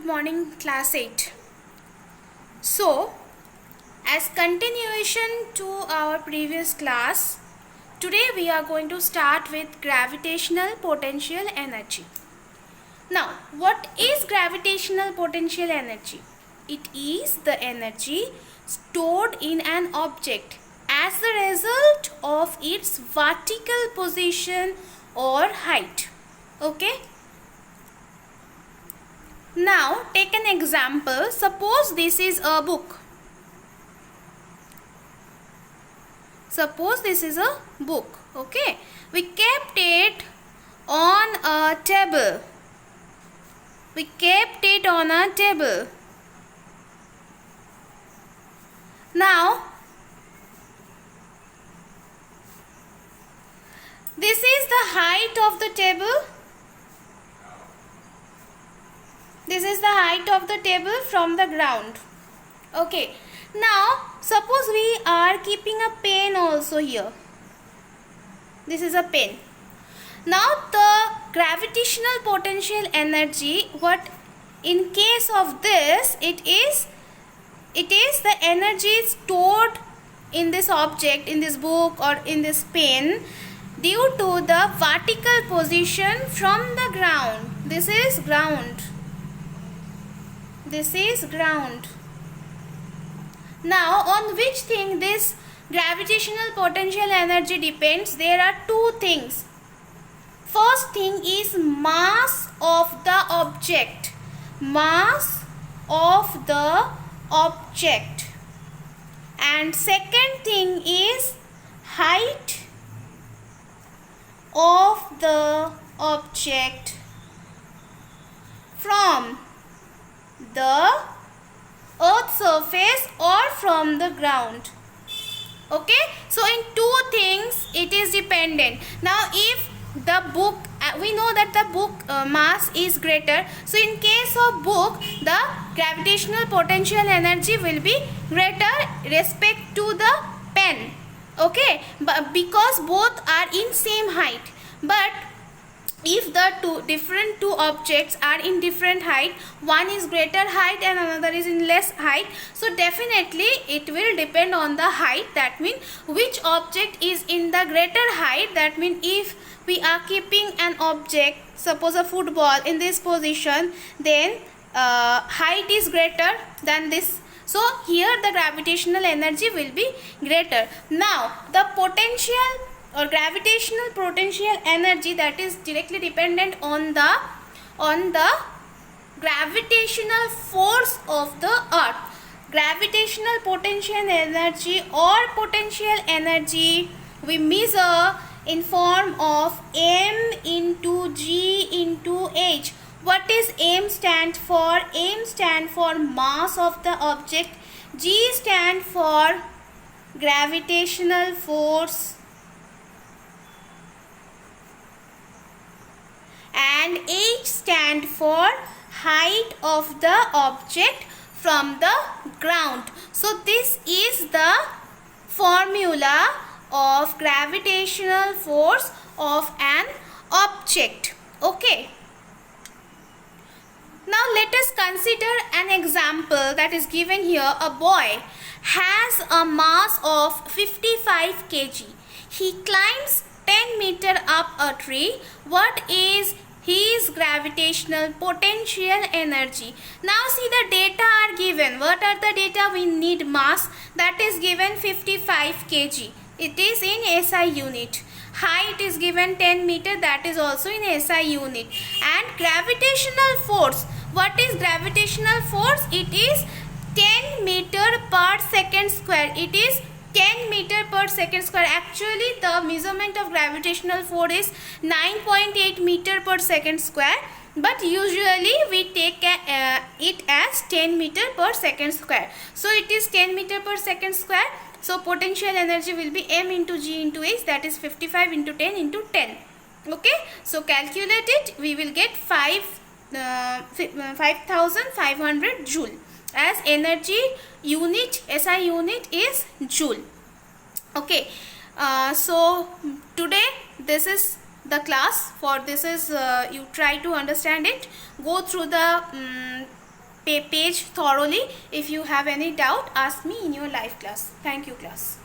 good morning class 8. So, as continuation to our previous class, today we are going to start with gravitational potential energy. Now, what is gravitational potential energy? It is the energy stored in an object as the result of its vertical position or height. Okay? Now take an example. Suppose this is a book. Suppose this is a book. Okay. We kept it on a table. We kept it on a table. Now this is the height of the table. This is the height of the table from the ground. Okay. Now, suppose we are keeping a pen also here. This is a pen. Now, the gravitational potential energy, what in case of this, it is the energy stored in this object, in this book or in this pen due to the vertical position from the ground. This is ground. This is ground. Now, on which thing this gravitational potential energy depends? There are two things. First thing is mass of the object. Mass of the object. And second thing is height of the object from the earth surface or from the ground. Okay, so in two things it is dependent. Now if the book, we know that the book mass is greater, so in case of book the gravitational potential energy will be greater respect to the pen. Okay, but because both are in same height, but if the different two objects are in different height, one is greater height and another is in less height, so definitely it will depend on the height. That means which object is in the greater height. That means if we are keeping an object, suppose a football, in this position, then height is greater than this. So here the gravitational energy will be greater. Now the potential or gravitational potential energy, that is directly dependent on the gravitational force of the earth. Gravitational potential energy or potential energy we measure in form of m into g into h. What is m stand for? M stand for mass of the object, g stand for gravitational force, and h stand for height of the object from the ground. So this is the formula of gravitational force of an object. Okay. Now let us consider an example that is given here. A boy has a mass of 55 kg. He climbs 10 meter up a tree. What is his gravitational potential energy? Now see, the data are given. What are the data? We need mass, that is given 55 kg. It is in SI unit. Height is given 10 meter, that is also in SI unit. And gravitational force. What is gravitational force? It is 10 meter per second square. It is 10 meter per second square. Actually the measurement of gravitational force is 9.8 meter per second square, but usually we take it as 10 meter per second square. So it is 10 meter per second square. So potential energy will be m into g into h, that is 55 into 10 into 10. Okay, so calculate it. We will get 5500 joule. As energy unit, SI unit is joule. Okay, so today this is the class. For this is you try to understand it, go through the page thoroughly. If you have any doubt, ask me in your live class. Thank you, class.